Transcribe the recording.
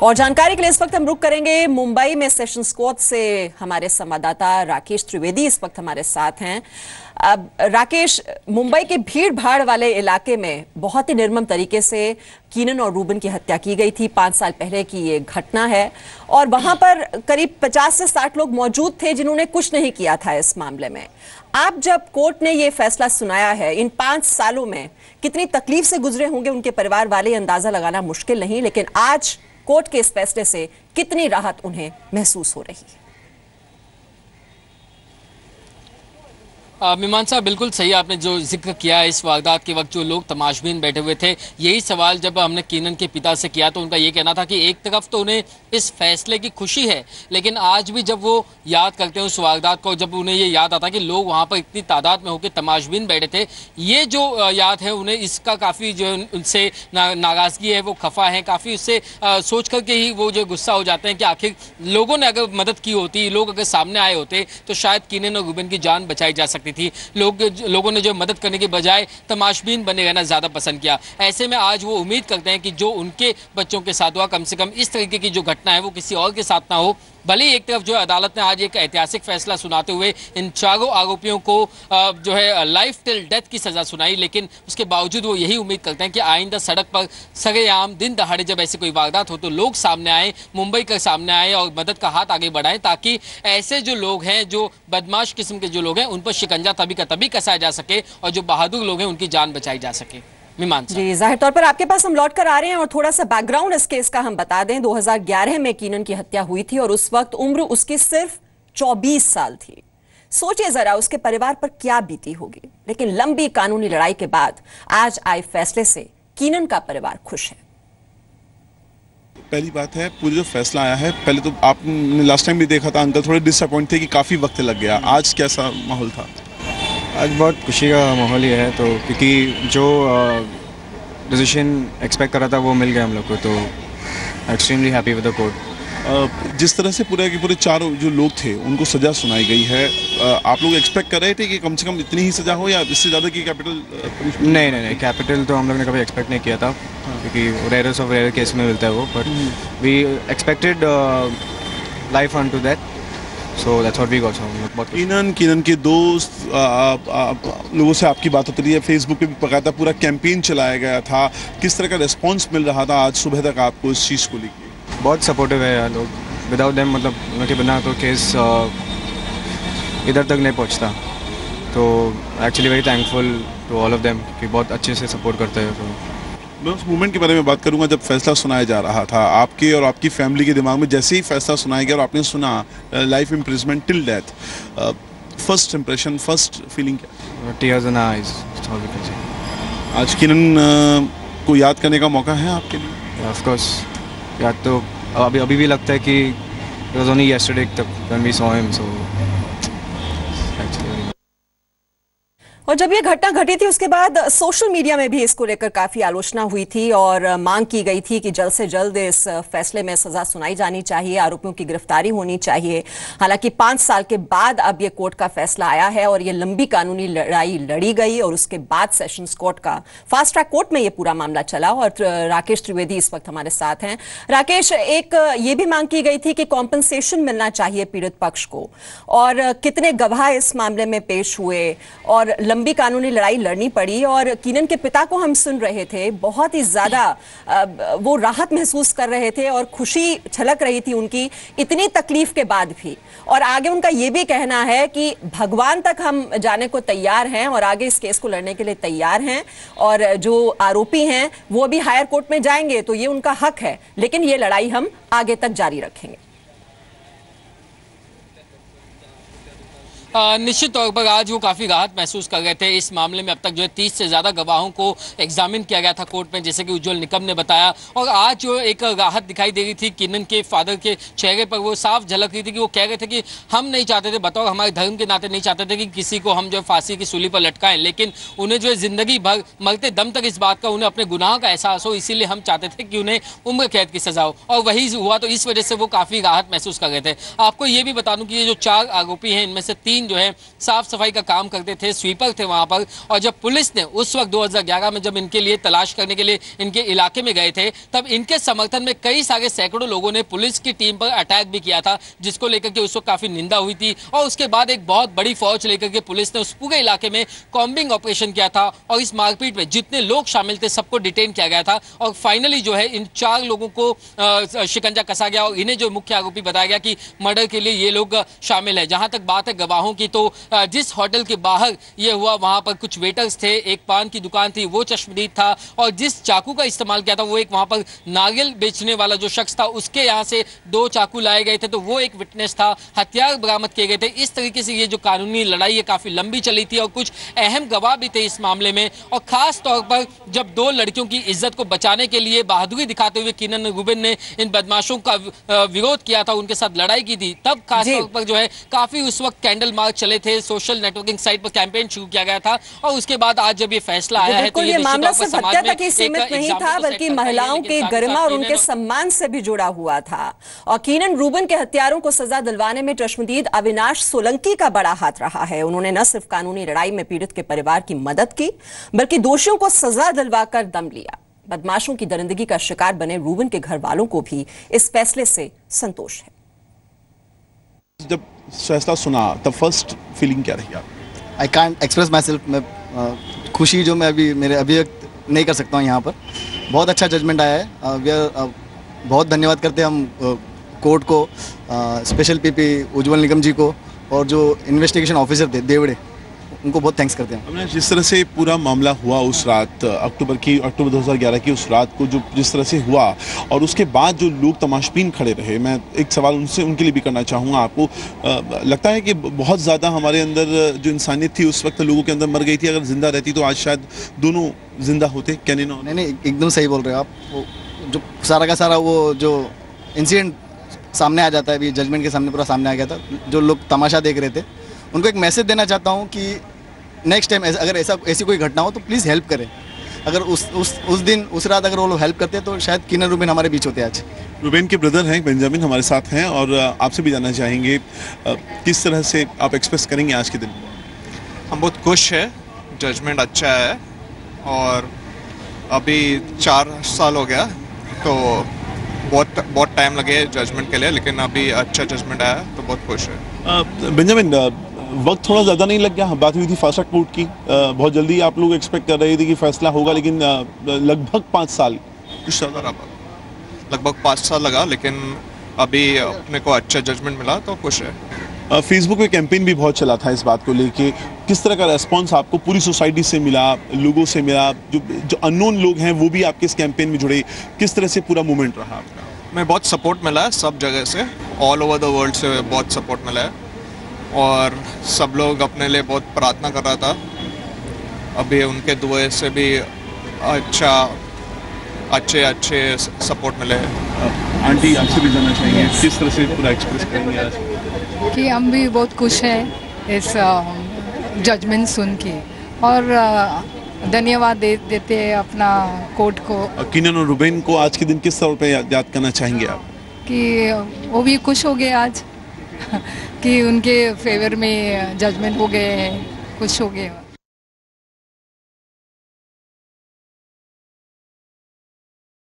और जानकारी के लिए इस वक्त हम रुक करेंगे मुंबई में सेशंस कोर्ट से। हमारे संवाददाता राकेश त्रिवेदी इस वक्त हमारे साथ हैं। अब राकेश, मुंबई के भीड़ भाड़ वाले इलाके में बहुत ही निर्मम तरीके से कीनन और रूबन की हत्या की गई थी। 5 साल पहले की ये घटना है और वहां पर करीब 50 से 60 लोग मौजूद थे जिन्होंने कुछ नहीं किया था इस मामले में। आप जब कोर्ट ने ये फैसला सुनाया है, इन 5 सालों में कितनी तकलीफ से गुजरे होंगे उनके परिवार वाले, अंदाजा लगाना मुश्किल नहीं, लेकिन आज कोर्ट के इस फैसले से कितनी राहत उन्हें महसूस हो रही है? मीमांसा, बिल्कुल सही आपने जो जिक्र किया है। इस वारदात के वक्त जो लोग तमाशबीन बैठे हुए थे, यही सवाल जब हमने कीनन के पिता से किया तो उनका ये कहना था कि एक तरफ तो उन्हें इस फैसले की खुशी है, लेकिन आज भी जब वो याद करते हैं उस वारदात को, जब उन्हें ये याद आता कि लोग वहाँ पर इतनी तादाद में होकर तमाशबीन बैठे थे, ये जो याद है उन्हें इसका काफ़ी जो उनसे नाराज़गी है, वो खफा है, काफ़ी उससे सोच करके ही वो जो गुस्सा हो जाते हैं कि आखिर लोगों ने अगर मदद की होती, लोग अगर सामने आए होते तो शायद कीनन और रूबन की जान बचाई जा सकती थी। लोगों ने जो मदद करने के बजाय तमाशबीन बने रहना ज्यादा पसंद किया। ऐसे में आज वो उम्मीद करते हैं कि जो उनके बच्चों के साथ हुआ, कम से कम इस तरीके की जो घटना है वो किसी और के साथ ना हो। भले ही एक तरफ जो अदालत ने आज एक ऐतिहासिक फैसला सुनाते हुए इन चारों आरोपियों को जो है लाइफ टिल डेथ की सजा सुनाई, लेकिन उसके बावजूद वो यही उम्मीद करते हैं कि आइंदा सड़क पर सरेआम दिन दहाड़े जब ऐसी कोई वारदात हो तो लोग सामने आए, मुंबई का सामने आए और मदद का हाथ आगे बढ़ाएं, ताकि ऐसे जो लोग हैं, जो बदमाश किस्म के जो लोग हैं, उन पर शिकंजा तभी का तभी कसाया जा सके और जो बहादुर लोग हैं उनकी जान बचाई जा सके। जी, जाहिर तौर पर आपके पास हम लौट कर आ रहे हैं और थोड़ा सा बैकग्राउंड इस केस का हम बता दें। 2011 में कीनन की हत्या हुई थी और उस वक्त उम्र उसकी सिर्फ 24 साल थी। सोचिए जरा उसके परिवार पर क्या बीती होगी। लेकिन लंबी कानूनी लड़ाई के बाद आज आए फैसले से कीनन का परिवार खुश है। पहली बात है, पूरी जो फैसला आया है, पहले तो आपने लास्ट टाइम भी देखा था, अंकल थोड़े डिसअपॉइंट थे कि काफी वक्त लग गया। आज कैसा माहौल था? आज बहुत खुशी का माहौल ही है, तो क्योंकि जो डिसीजन एक्सपेक्ट कर रहा था वो मिल गया हम लोग को, तो extremely happy with the court. जिस तरह से पूरे के पूरे चारों जो लोग थे उनको सज़ा सुनाई गई है, आप लोग एक्सपेक्ट कर रहे थे कि कम से कम इतनी ही सज़ा हो या इससे ज़्यादा की कैपिटल? नहीं, कैपिटल तो हम लोग ने कभी एक्सपेक्ट नहीं किया था, क्योंकि रेयरेस्ट ऑफ रेयर केस में मिलता है वो, but we expected life on to that, so that's what we got. Keenan के दोस्त लोगों से आपकी बात होती रही है, फेसबुक पे भी बकायदा पूरा कैंपेन चलाया गया था, किस तरह का रिस्पांस मिल रहा था आज सुबह तक आपको इस चीज़ को लेकर? बहुत सपोर्टिव है यार लोग, विदाउट देम मतलब उनके बिना तो केस इधर तक नहीं पहुंचता, तो actually very thankful to all of them कि बहुत अच्छे से सपोर्ट करते हैं। तो मैं उस मूवमेंट के बारे में बात करूंगा जब फैसला सुनाया जा रहा था, आपके और आपकी फैमिली के दिमाग में जैसे ही फैसला सुनाया गया और आपने सुना life imprisonment till death, first impression, first feeling क्या? Tears in eyes. आज कीनन को याद करने का मौका है आपके लिए? ऑफ कोर्स, याद तो अभी भी लगता है कि इट वाज ओनली यस्टरडे तक व्हेन वी सॉ हिम, सो और जब ये घटना घटी थी उसके बाद सोशल मीडिया में भी इसको लेकर काफी आलोचना हुई थी और मांग की गई थी कि जल्द से जल्द इस फैसले में सजा सुनाई जानी चाहिए, आरोपियों की गिरफ्तारी होनी चाहिए। हालांकि 5 साल के बाद अब ये कोर्ट का फैसला आया है और ये लंबी कानूनी लड़ाई लड़ी गई और उसके बाद सेशंस कोर्ट का फास्ट ट्रैक कोर्ट में ये पूरा मामला चला। और राकेश त्रिवेदी इस वक्त हमारे साथ हैं। राकेश, एक ये भी मांग की गई थी कि कॉम्पनसेशन मिलना चाहिए पीड़ित पक्ष को, और कितने गवाह इस मामले में पेश हुए और लंबी कानूनी लड़ाई लड़नी पड़ी। और कीनन के पिता को हम सुन रहे थे, बहुत ही ज्यादा वो राहत महसूस कर रहे थे और खुशी छलक रही थी उनकी इतनी तकलीफ के बाद भी। और आगे उनका ये भी कहना है कि भगवान तक हम जाने को तैयार हैं और आगे इस केस को लड़ने के लिए तैयार हैं, और जो आरोपी हैं वो भी हायर कोर्ट में जाएंगे तो ये उनका हक है, लेकिन ये लड़ाई हम आगे तक जारी रखेंगे। निश्चित तौर पर आज वो काफ़ी राहत महसूस कर रहे थे। इस मामले में अब तक जो है 30 से ज़्यादा गवाहों को एग्जामिन किया गया था कोर्ट में, जैसे कि उज्जवल निकम ने बताया, और आज जो एक राहत दिखाई दे रही थी कीनन के फादर के चेहरे पर, वो साफ झलक रही थी कि वो कह रहे थे कि हम नहीं चाहते थे, बतौर हमारे धर्म के नाते नहीं चाहते थे कि किसी को हम जो है फांसी की सूली पर लटकाएं, लेकिन उन्हें जो है जिंदगी भर मरते दम तक इस बात का, उन्हें अपने गुनाह का एहसास हो, इसीलिए हम चाहते थे कि उन्हें उम्र कैद की सजा हो, और वही हुआ, तो इस वजह से वो काफ़ी राहत महसूस कर रहे थे। आपको ये भी बता दूं कि ये जो 4 आरोपी हैं, इनमें से 3 मुजाहिदीन जो है साफ सफाई का काम करते थे, स्वीपर थे वहां पर। और जब पुलिस ने उस वक्त 2011 में जब इनके लिए तलाश करने के लिए इनके इलाके में गए थे, तब इनके समर्थन में कई सारे सैकड़ों लोगों ने पुलिस की टीम पर अटैक भी किया था, जिसको लेकर के उस वक्त काफी निंदा हुई थी। और उसके बाद एक बहुत बड़ी फौज लेकर के पुलिस ने उस पूरे इलाके में कॉम्बिंग ऑपरेशन किया था और इस मारपीट में जितने लोग शामिल थे सबको डिटेन किया गया था। और फाइनली जो है इन 4 लोगों को शिकंजा कसा गया और इन्हें जो मुख्य आरोपी बताया गया कि मर्डर के लिए ये लोग शामिल है। जहां तक बात है गवाहों की, तो जिस होटल के बाहर ये हुआ वहां पर कुछ वेटर्स थे, एक पान की दुकान थी, वो चश्मदीद था, और जिस चाकू का इस्तेमाल किया था वो एक वहां पर नारियल बेचने वाला जो शख्स था उसके यहाँ से 2 चाकू लाए गए थे, तो वो एक विटनेस था। हथियार बरामद किए गए थे। इस तरीके से ये जो कानूनी लड़ाई है काफी लंबी चली थी और कुछ अहम गवाह भी थे इस मामले में। और खास तौर पर जब 2 लड़कियों की इज्जत को बचाने के लिए बहादुरी दिखाते हुए कीनन रूबिन ने इन बदमाशों का विरोध किया था, उनके साथ लड़ाई की थी, तब खास तौर पर जो है काफी उस वक्त कैंडल मार्च चले थे, सोशल नेटवर्किंग साइट पर कैंपेन शुरू किया गया था। और उसके बाद आज जब ये फैसला आया है तो ये मामला सिर्फ हत्या तक ही सीमित नहीं था, बल्कि महिलाओं के गरिमा और उनके सम्मान से भी जुड़ा हुआ था। और कीनन रूबिन के हत्यारों को सजा दिलवाने में चश्मदीद अविनाश सोलंकी का बड़ा हाथ रहा है। उन्होंने न सिर्फ कानूनी लड़ाई में पीड़ित के परिवार की मदद की, बल्कि दोषियों को सजा दिलवाकर दम लिया। बदमाशों की दरिंदगी का शिकार बने रूबिन के घर वालों को भी इस फैसले से संतोष है। जब फैसला सुना तब फर्स्ट फीलिंग क्या रही? I can't express my self. मैं खुशी जो मैं अभी मेरे अभिव्यक्त नहीं कर सकता हूँ यहाँ पर। बहुत अच्छा जजमेंट आया है। बहुत धन्यवाद करते हैं हम कोर्ट को, स्पेशल पीपी उज्जवल निगम जी को, और जो इन्वेस्टिगेशन ऑफिसर थे देवड़े, उनको बहुत थैंक्स करते हैं। हमने जिस तरह से पूरा मामला हुआ उस रात, अक्टूबर 2011 की उस रात को जो जिस तरह से हुआ, और उसके बाद जो लोग तमाशबीन खड़े रहे, मैं एक सवाल उनके लिए भी करना चाहूँगा। आपको लगता है कि बहुत ज़्यादा हमारे अंदर जो इंसानियत थी उस वक्त लोगों के अंदर मर गई थी? अगर जिंदा रहती तो आज शायद दोनों जिंदा होते। क्या नहीं, एकदम सही बोल रहे हो आप। वो जो सारा का सारा वो जो इंसिडेंट सामने आ जाता है, अभी जजमेंट के सामने पूरा सामने आ गया था। जो लोग तमाशा देख रहे थे उनको एक मैसेज देना चाहता हूँ कि नेक्स्ट टाइम अगर ऐसी कोई घटना हो तो प्लीज़ हेल्प करें। अगर उस दिन उस रात अगर वो लोग हेल्प करते तो शायद कीनन रूबिन हमारे बीच होते आज। रूबिन के ब्रदर हैं बेंजामिन, हमारे साथ हैं, और आपसे भी जानना चाहेंगे किस तरह से आप एक्सप्रेस करेंगे आज के दिन? हम बहुत खुश हैं, जजमेंट अच्छा है, और अभी 4 साल हो गया तो बहुत टाइम लगे जजमेंट के लिए, लेकिन अभी अच्छा जजमेंट आया तो बहुत खुश है। बेंजामिन, वक्त थोड़ा ज़्यादा नहीं लग गया? बात हुई थी फास्ट ट्रैक कोर्ट की, बहुत जल्दी आप लोग एक्सपेक्ट कर रहे थे कि फैसला होगा, लेकिन लगभग 5 साल लगभग 5 साल लगा, लेकिन अभी अपने को अच्छा जजमेंट मिला तो खुश है। फेसबुक पे कैंपेन भी बहुत चला था इस बात को लेके। किस तरह का रेस्पॉन्स आपको पूरी सोसाइटी से मिला, लोगों से मिला? जो अननोन लोग हैं वो भी आपके इस कैंपेन में जुड़े, किस तरह से पूरा मूवमेंट रहा आपका? मैं बहुत सपोर्ट मिला है सब जगह से, ऑल ओवर द वर्ल्ड से बहुत सपोर्ट मिला है, और सब लोग अपने लिए बहुत प्रार्थना कर रहा था। अभी उनके दुआ से भी अच्छे सपोर्ट मिले हैं। आंटी, आपसे भी जानना चाहेंगे किस तरह से पूरा एक्सप्रेस करेंगे आज? कि हम भी बहुत खुश हैं इस जजमेंट सुन के, और धन्यवाद देते हैं अपना कोर्ट को। कीनन और रूबिन को आज के दिन किस तौर पे याद करना चाहेंगे आप? कि वो भी खुश हो गए आज कि उनके फेवर में जजमेंट हो गए हैं, खुश हो गए।